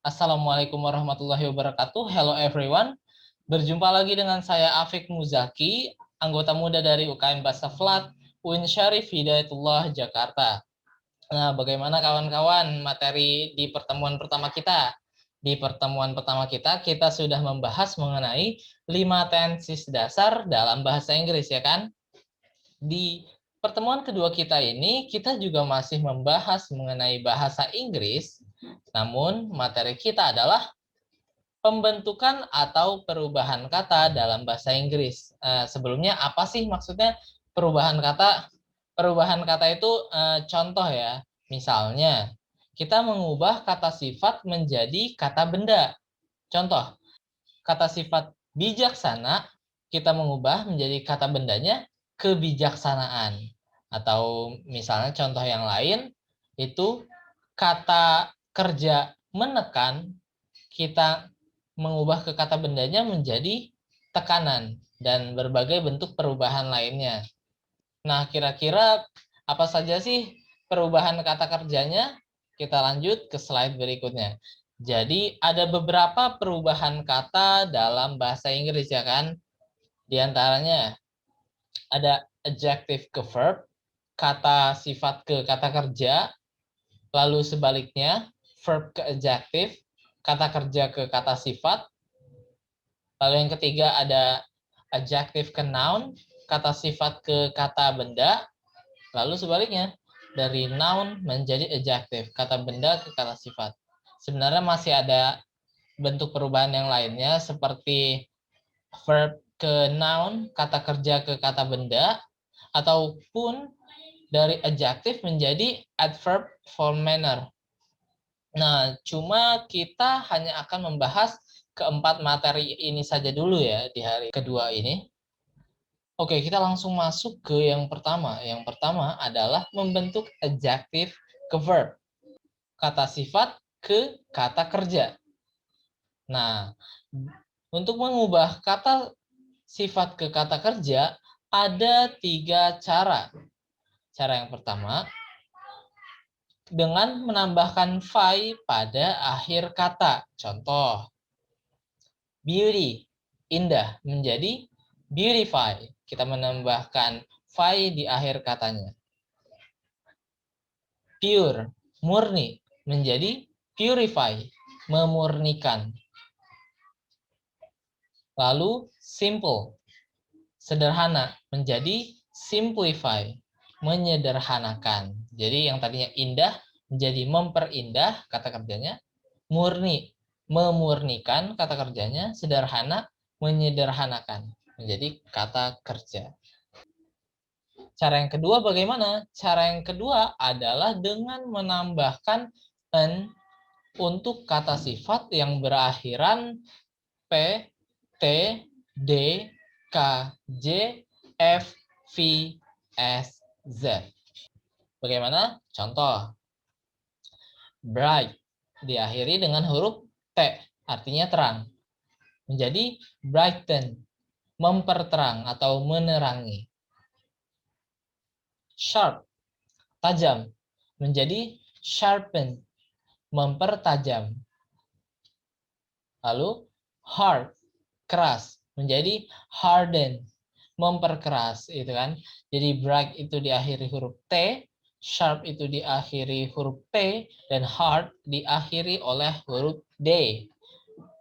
Assalamualaikum warahmatullahi wabarakatuh. Hello everyone. Berjumpa lagi dengan saya Afik Muzaki, anggota muda dari UKM Bahasa Flat, UIN Syarif Hidayatullah, Jakarta. Nah, bagaimana kawan-kawan materi di pertemuan pertama kita? Di pertemuan pertama kita sudah membahas mengenai 5 tenses dasar dalam bahasa Inggris, ya kan? Di pertemuan kedua kita ini, kita juga masih membahas mengenai bahasa Inggris, namun materi kita adalah pembentukan atau perubahan kata dalam bahasa Inggris. Sebelumnya apa sih maksudnya perubahan kata? Perubahan kata itu contoh ya. Misalnya, kita mengubah kata sifat menjadi kata benda. Contoh, kata sifat bijaksana kita mengubah menjadi kata bendanya kebijaksanaan. Atau misalnya contoh yang lain itu kata kerja menekan kita mengubah ke kata bendanya menjadi tekanan dan berbagai bentuk perubahan lainnya. Nah, kira-kira apa saja sih perubahan kata kerjanya? Kita lanjut ke slide berikutnya. Jadi, ada beberapa perubahan kata dalam bahasa Inggris, ya kan? Di antaranya ada adjective ke verb, kata sifat ke kata kerja, lalu sebaliknya, verb ke adjective, kata kerja ke kata sifat. Lalu yang ketiga ada adjective ke noun, kata sifat ke kata benda. Lalu sebaliknya, dari noun menjadi adjective, kata benda ke kata sifat. Sebenarnya masih ada bentuk perubahan yang lainnya seperti verb ke noun, kata kerja ke kata benda, ataupun dari adjective menjadi adverb form manner. Nah, cuma kita hanya akan membahas keempat materi ini saja dulu ya di hari kedua ini. Oke, kita langsung masuk ke yang pertama. Yang pertama adalah membentuk adjective ke verb. Kata sifat ke kata kerja. Nah, untuk mengubah kata sifat ke kata kerja, ada 3 cara. Cara yang pertama, dengan menambahkan "fy" pada akhir kata. Contoh, beauty, indah, menjadi beautify. Kita menambahkan "fy" di akhir katanya. Pure, murni, menjadi purify, memurnikan. Lalu simple, sederhana, menjadi simplify, menyederhanakan. Jadi yang tadinya indah menjadi memperindah kata kerjanya, murni, memurnikan kata kerjanya, sederhana, menyederhanakan, menjadi kata kerja. Cara yang kedua bagaimana? Cara yang kedua adalah dengan menambahkan "n" untuk kata sifat yang berakhiran P, T, D, K, J, F, V, S, Z. Bagaimana? Contoh, bright diakhiri dengan huruf T, artinya terang. Menjadi brighten, memperterang atau menerangi. Sharp, tajam, menjadi sharpen, mempertajam. Lalu hard, keras, menjadi harden, memperkeras, itu kan. Jadi bright itu diakhiri huruf T, sharp itu diakhiri huruf P, dan hard diakhiri oleh huruf D.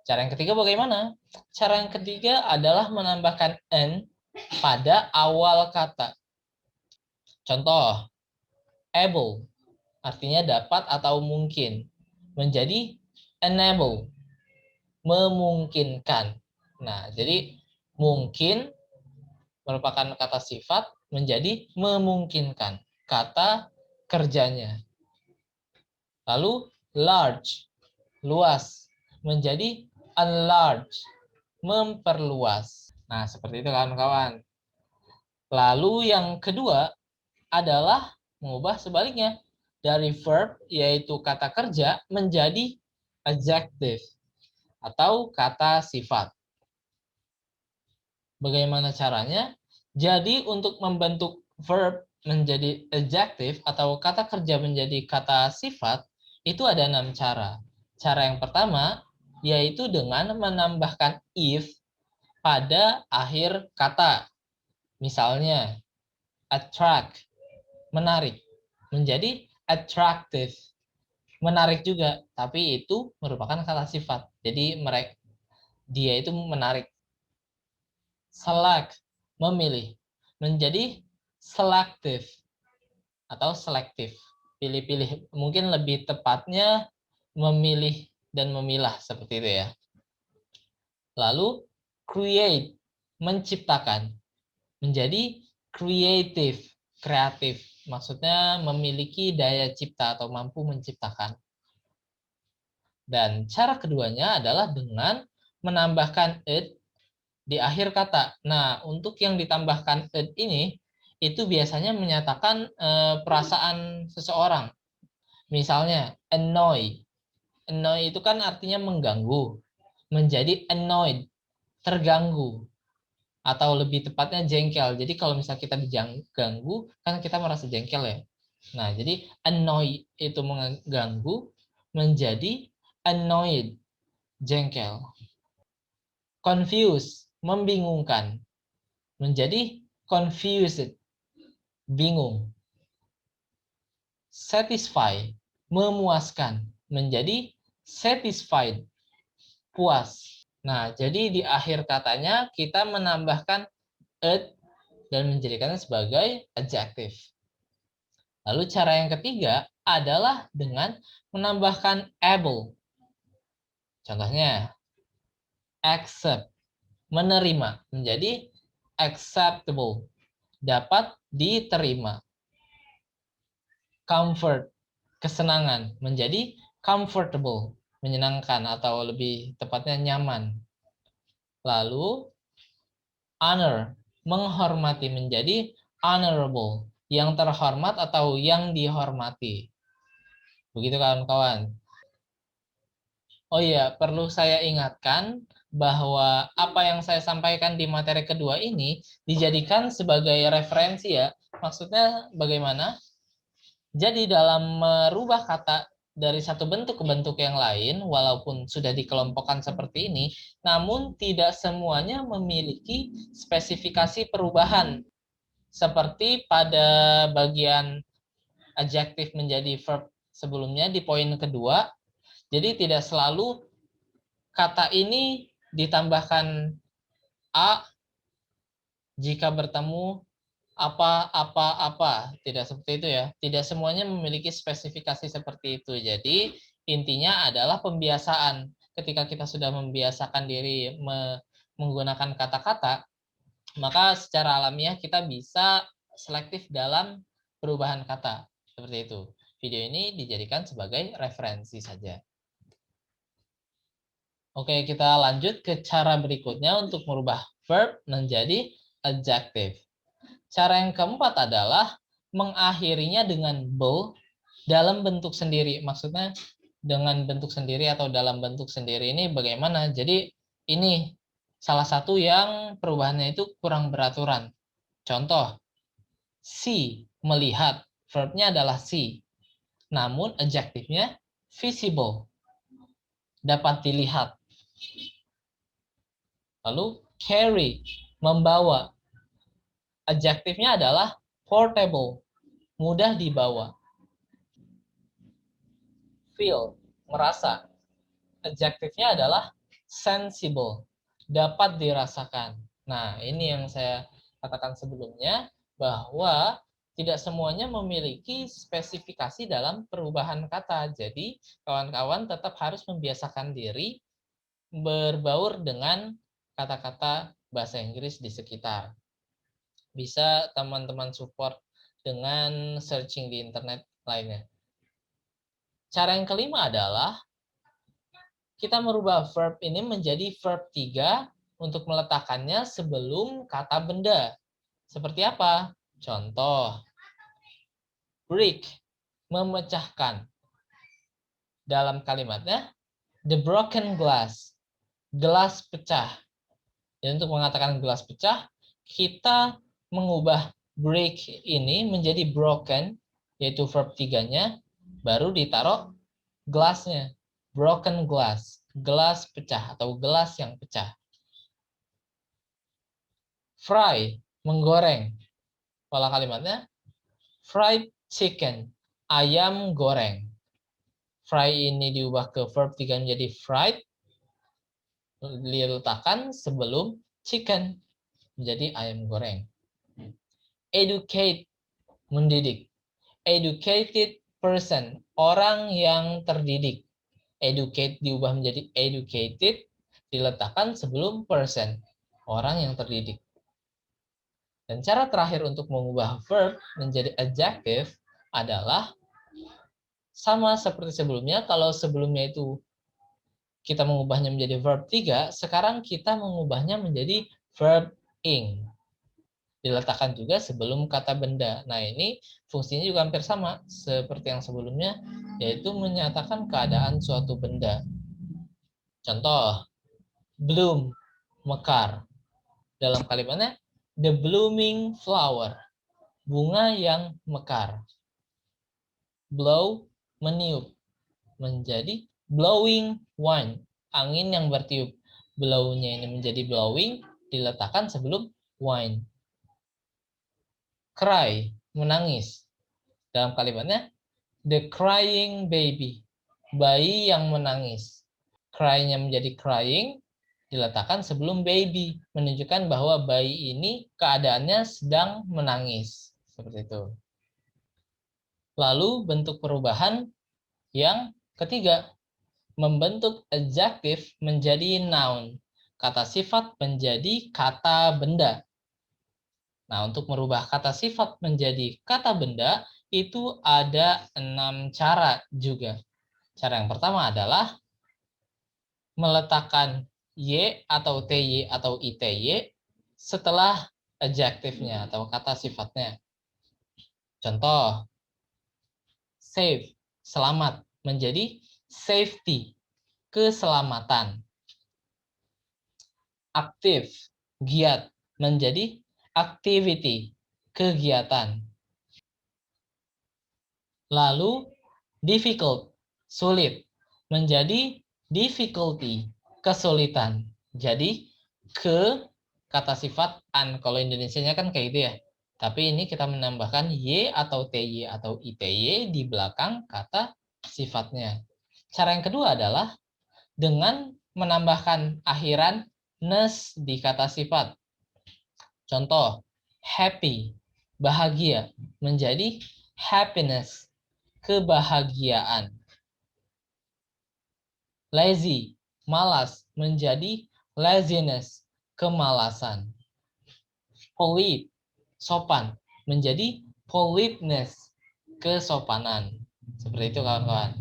Cara yang ketiga bagaimana? Cara yang ketiga adalah menambahkan "n" pada awal kata. Contoh, able, artinya dapat atau mungkin, menjadi enable, memungkinkan. Nah, jadi mungkin merupakan kata sifat menjadi memungkinkan kata kerjanya. Lalu large, luas, menjadi enlarge, memperluas. Nah, seperti itu kawan-kawan. Lalu yang kedua adalah mengubah sebaliknya dari verb yaitu kata kerja menjadi adjective atau kata sifat. Bagaimana caranya? Jadi untuk membentuk verb menjadi adjective atau kata kerja menjadi kata sifat itu ada 6 cara. Cara yang pertama yaitu dengan menambahkan if pada akhir kata. Misalnya, attract, menarik, menjadi attractive. Menarik juga, tapi itu merupakan kata sifat. Jadi dia itu menarik. Select, memilih, menjadi selective atau selektif. Pilih-pilih, mungkin lebih tepatnya memilih dan memilah seperti itu ya. Lalu create, menciptakan, menjadi creative, kreatif. Maksudnya memiliki daya cipta atau mampu menciptakan. Dan cara keduanya adalah dengan menambahkan it di akhir kata. Nah, untuk yang ditambahkan it ini, itu biasanya menyatakan perasaan seseorang. Misalnya, annoy. Annoy itu kan artinya mengganggu. Menjadi annoyed, terganggu. Atau lebih tepatnya jengkel. Jadi kalau misalnya kita diganggu, kan kita merasa jengkel ya. Nah, jadi annoy itu mengganggu, menjadi annoyed, jengkel. Confuse, membingungkan, menjadi confused, bingung. Satisfy, memuaskan, menjadi satisfied, puas. Nah, jadi di akhir katanya kita menambahkan it dan menjadikannya sebagai adjective. Lalu cara yang ketiga adalah dengan menambahkan able. Contohnya, accept, menerima, menjadi acceptable, dapat diterima. Comfort, kesenangan, menjadi comfortable, menyenangkan atau lebih tepatnya nyaman. Lalu, honor, menghormati, menjadi honorable, yang terhormat atau yang dihormati. Begitu kawan-kawan. Oh iya, perlu saya ingatkan bahwa apa yang saya sampaikan di materi kedua ini dijadikan sebagai referensi ya. Maksudnya bagaimana? Jadi dalam merubah kata dari satu bentuk ke bentuk yang lain, walaupun sudah dikelompokkan seperti ini, namun tidak semuanya memiliki spesifikasi perubahan. Seperti pada bagian adjektif menjadi verb sebelumnya di poin kedua, jadi tidak selalu kata ini ditambahkan a jika bertemu apa. Tidak seperti itu ya. Tidak semuanya memiliki spesifikasi seperti itu. Jadi intinya adalah pembiasaan. Ketika kita sudah membiasakan diri menggunakan kata-kata, maka secara alamiah kita bisa selektif dalam perubahan kata. Seperti itu. Video ini dijadikan sebagai referensi saja. Oke, kita lanjut ke cara berikutnya untuk merubah verb menjadi adjective. Cara yang keempat adalah mengakhirinya dengan be dalam bentuk sendiri. Maksudnya dengan bentuk sendiri atau dalam bentuk sendiri ini bagaimana? Jadi ini salah satu yang perubahannya itu kurang beraturan. Contoh, see, melihat. Verbnya adalah see. Namun adjektifnya visible, dapat dilihat. Lalu carry, membawa. Adjektifnya adalah portable, mudah dibawa. Feel, merasa. Adjektifnya adalah sensible, dapat dirasakan. Nah, ini yang saya katakan sebelumnya, bahwa tidak semuanya memiliki spesifikasi dalam perubahan kata. Jadi, kawan-kawan tetap harus membiasakan diri berbaur dengan kata-kata bahasa Inggris di sekitar. Bisa teman-teman support dengan searching di internet lainnya. Cara yang kelima adalah kita merubah verb ini menjadi verb 3 untuk meletakkannya sebelum kata benda. Seperti apa? Contoh, break, memecahkan. Dalam kalimatnya, the broken glass, gelas pecah. Dan untuk mengatakan gelas pecah, kita mengubah break ini menjadi broken, yaitu verb 3-nya, baru ditaruh gelasnya. broken glass, gelas pecah atau gelas yang pecah. Fry, menggoreng. Pola kalimatnya, fried chicken, ayam goreng. Fry ini diubah ke verb 3 menjadi fried, diletakkan sebelum chicken, menjadi ayam goreng. Educate, mendidik. Educated person, orang yang terdidik. Educate diubah menjadi educated, diletakkan sebelum person, orang yang terdidik. Dan cara terakhir untuk mengubah verb menjadi adjective adalah sama seperti sebelumnya. Kalau sebelumnya itu kita mengubahnya menjadi verb 3, sekarang kita mengubahnya menjadi verb ing. Diletakkan juga sebelum kata benda. Nah, ini fungsinya juga hampir sama seperti yang sebelumnya, yaitu menyatakan keadaan suatu benda. Contoh, bloom, mekar. Dalam kalimatnya, the blooming flower, bunga yang mekar. Blow, meniup, menjadi blowing wind, angin yang bertiup. Blow-nya ini menjadi blowing, diletakkan sebelum wind. Cry, menangis. Dalam kalimatnya, the crying baby, bayi yang menangis. Cry-nya menjadi crying, diletakkan sebelum baby, menunjukkan bahwa bayi ini keadaannya sedang menangis. Seperti itu. Lalu bentuk perubahan yang ketiga, membentuk adjective menjadi noun. Kata sifat menjadi kata benda. Nah, untuk merubah kata sifat menjadi kata benda, itu ada 6 cara juga. Cara yang pertama adalah meletakkan y atau ty atau ity setelah adjektifnya atau kata sifatnya. Contoh, save, selamat, menjadi safety, keselamatan. Aktif, giat, menjadi activity, kegiatan. Lalu difficult, sulit, menjadi difficulty, kesulitan. Jadi ke kata sifat an, kalau Indonesianya kan kayak gitu ya. Tapi ini kita menambahkan y atau ty atau ity di belakang kata sifatnya. Cara yang kedua adalah dengan menambahkan akhiran ness di kata sifat. Contoh, happy, bahagia, menjadi happiness, kebahagiaan. Lazy, malas, menjadi laziness, kemalasan. Polite, sopan, menjadi politeness, kesopanan. Seperti itu kawan-kawan.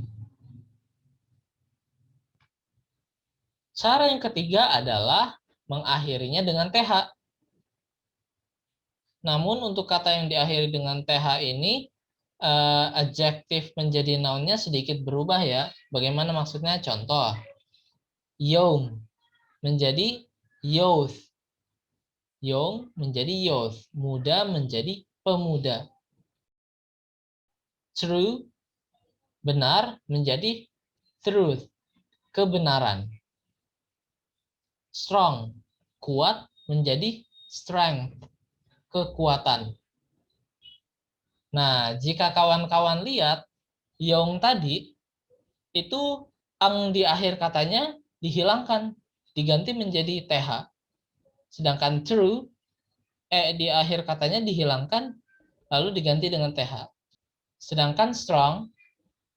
Cara yang ketiga adalah mengakhirinya dengan th. Namun untuk kata yang diakhiri dengan th ini, adjektif menjadi nounnya sedikit berubah ya. Bagaimana maksudnya? Contoh, young menjadi youth. Young menjadi youth. Muda menjadi pemuda. True, benar, menjadi truth, kebenaran. Strong, kuat, menjadi strength, kekuatan. Nah, jika kawan-kawan lihat, young tadi itu ang di akhir katanya dihilangkan, diganti menjadi th. Sedangkan true di akhir katanya dihilangkan lalu diganti dengan th. Sedangkan strong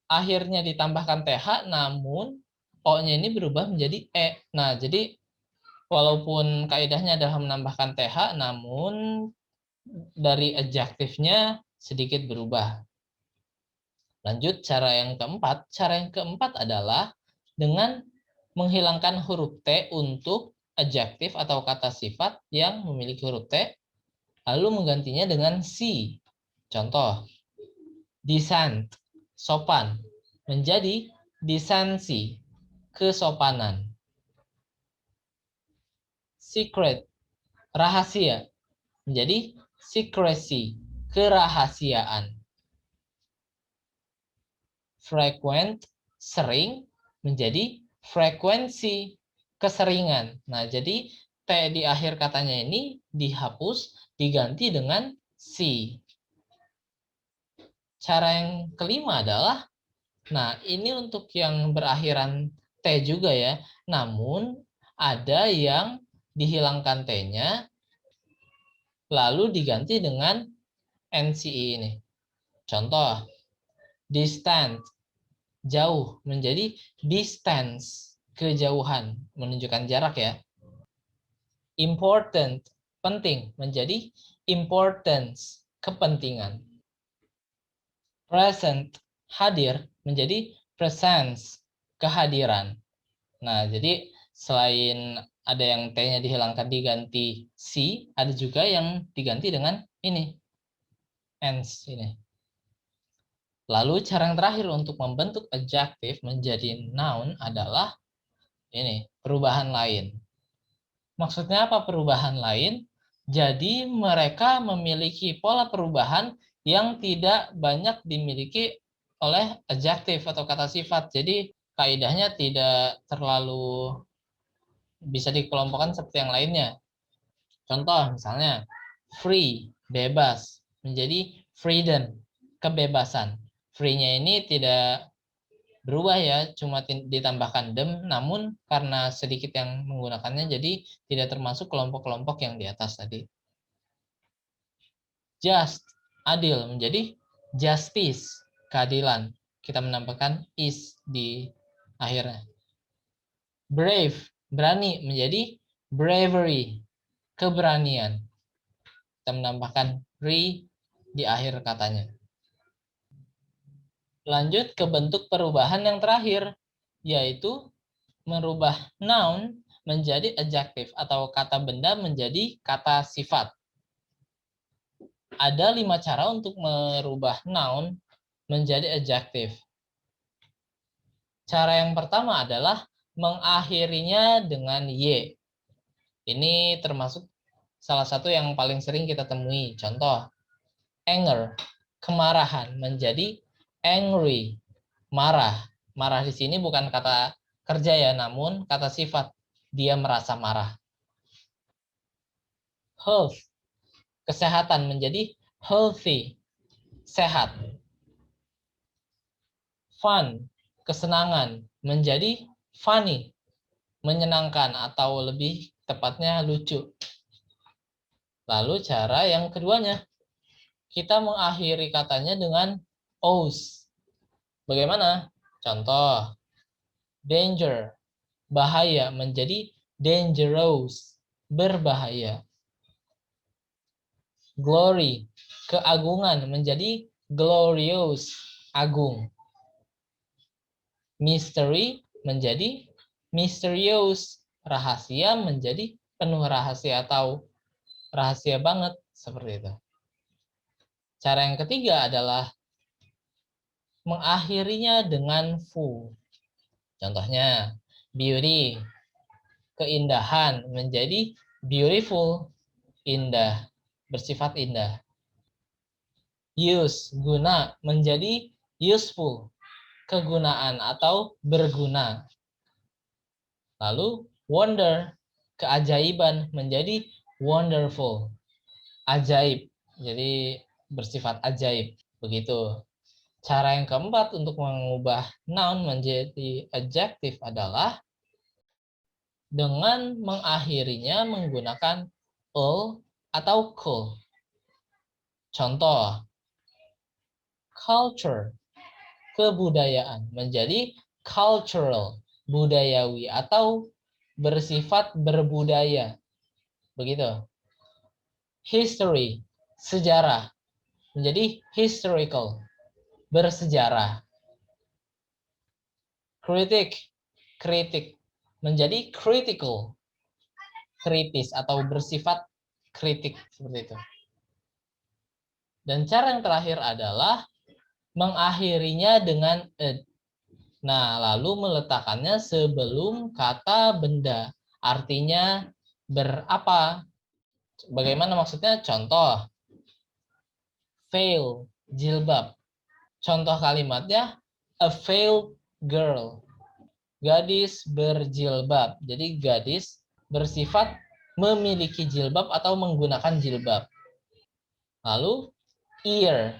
akhirnya ditambahkan th namun o-nya ini berubah menjadi e. Nah, jadi walaupun kaidahnya adalah menambahkan th namun dari adjektifnya sedikit berubah. Lanjut cara yang keempat. Cara yang keempat adalah dengan menghilangkan huruf T untuk adjektif atau kata sifat yang memiliki huruf T, lalu menggantinya dengan C. Contoh, decent, sopan, menjadi decency, kesopanan. Secret, rahasia, menjadi secrecy, kerahasiaan. Frequent, sering, menjadi frekuensi, keseringan. Nah, jadi T di akhir katanya ini dihapus, diganti dengan C. Cara yang kelima adalah, nah ini untuk yang berakhiran T juga ya, namun ada yang dihilangkan T-nya, lalu diganti dengan NCE ini. Contoh, distant, jauh, menjadi distance, kejauhan, menunjukkan jarak ya. Important, penting, menjadi importance, kepentingan. Present, hadir, menjadi presence, kehadiran. Nah, jadi selain ada yang T-nya dihilangkan diganti C, ada juga yang diganti dengan ini, ends ini. Lalu cara yang terakhir untuk membentuk adjective menjadi noun adalah ini, perubahan lain. Maksudnya apa perubahan lain? Jadi mereka memiliki pola perubahan yang tidak banyak dimiliki oleh adjective atau kata sifat. Jadi kaidahnya tidak terlalu bisa dikelompokkan seperti yang lainnya. Contoh misalnya free, bebas, menjadi freedom, kebebasan. Free-nya ini tidak berubah ya, cuma ditambahkan dem, namun karena sedikit yang menggunakannya jadi tidak termasuk kelompok-kelompok yang di atas tadi. Just, adil, menjadi justice, keadilan. Kita menambahkan is di akhirnya. Brave, berani, menjadi bravery, keberanian. Kita menambahkan re di akhir katanya. Lanjut ke bentuk perubahan yang terakhir, yaitu merubah noun menjadi adjective atau kata benda menjadi kata sifat. Ada 5 cara untuk merubah noun menjadi adjective. Cara yang pertama adalah mengakhirinya dengan y. Ini termasuk salah satu yang paling sering kita temui. Contoh, anger, kemarahan menjadi angry, marah. Marah di sini bukan kata kerja ya, namun kata sifat. Dia merasa marah. Health, kesehatan menjadi healthy, sehat. Fun, kesenangan menjadi funny, menyenangkan atau lebih tepatnya lucu. Lalu cara yang keduanya, kita mengakhiri katanya dengan os. Bagaimana? Contoh, danger, bahaya menjadi dangerous, berbahaya. Glory, keagungan menjadi glorious, agung. Mystery menjadi mysterious, rahasia menjadi penuh rahasia atau rahasia banget, seperti itu. Cara yang ketiga adalah mengakhirinya dengan fu. Contohnya, beauty, keindahan menjadi beautiful, indah, bersifat indah. Use, guna menjadi useful, kegunaan atau berguna. Lalu wonder, keajaiban menjadi wonderful, ajaib. Jadi bersifat ajaib. Begitu. Cara yang keempat untuk mengubah noun menjadi adjective adalah dengan mengakhirinya menggunakan ul atau kul. Contoh, culture, kebudayaan menjadi cultural, budayawi atau bersifat berbudaya. Begitu. History, sejarah menjadi historical, bersejarah. Critic, kritik menjadi critical, kritis atau bersifat kritik, seperti itu. Dan cara yang terakhir adalah mengakhirinya dengan ed. Nah, lalu meletakkannya sebelum kata benda. Artinya berapa? Bagaimana maksudnya? Contoh, veil, jilbab. Contoh kalimatnya, a veiled girl, gadis berjilbab. Jadi gadis bersifat memiliki jilbab atau menggunakan jilbab. Lalu ear,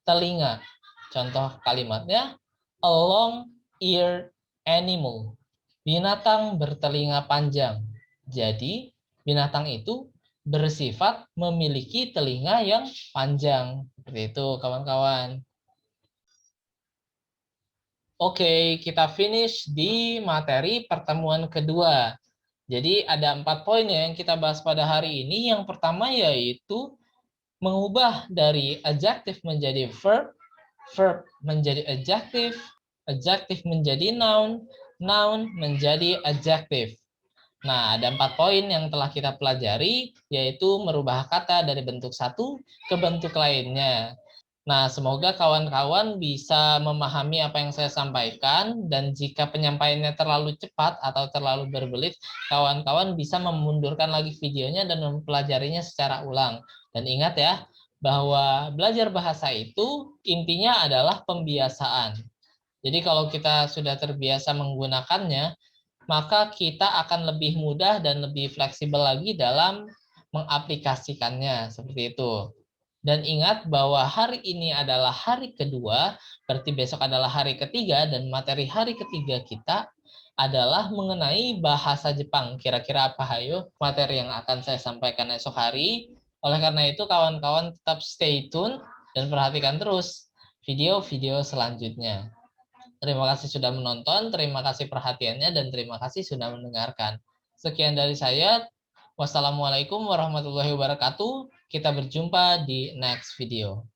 telinga. Contoh kalimatnya, a long-eared animal. Binatang bertelinga panjang. Jadi, binatang itu bersifat memiliki telinga yang panjang. Seperti itu, kawan-kawan. Oke, kita finish di materi pertemuan kedua. Jadi, ada 4 poin ya yang kita bahas pada hari ini. Yang pertama yaitu mengubah dari adjective menjadi verb, verb menjadi adjective, adjective menjadi noun, noun menjadi adjective. Nah, ada 4 poin yang telah kita pelajari, yaitu merubah kata dari bentuk satu ke bentuk lainnya. Nah, semoga kawan-kawan bisa memahami apa yang saya sampaikan, dan jika penyampaiannya terlalu cepat atau terlalu berbelit, kawan-kawan bisa memundurkan lagi videonya dan mempelajarinya secara ulang. Dan ingat ya, bahwa belajar bahasa itu intinya adalah pembiasaan. Jadi kalau kita sudah terbiasa menggunakannya, maka kita akan lebih mudah dan lebih fleksibel lagi dalam mengaplikasikannya, seperti itu. Dan ingat bahwa hari ini adalah hari kedua, berarti besok adalah hari ketiga, dan materi hari ketiga kita adalah mengenai bahasa Jepang. Kira-kira apa hayo materi yang akan saya sampaikan esok hari. Oleh karena itu, kawan-kawan tetap stay tune dan perhatikan terus video-video selanjutnya. Terima kasih sudah menonton, terima kasih perhatiannya, dan terima kasih sudah mendengarkan. Sekian dari saya. Wassalamualaikum warahmatullahi wabarakatuh. Kita berjumpa di next video.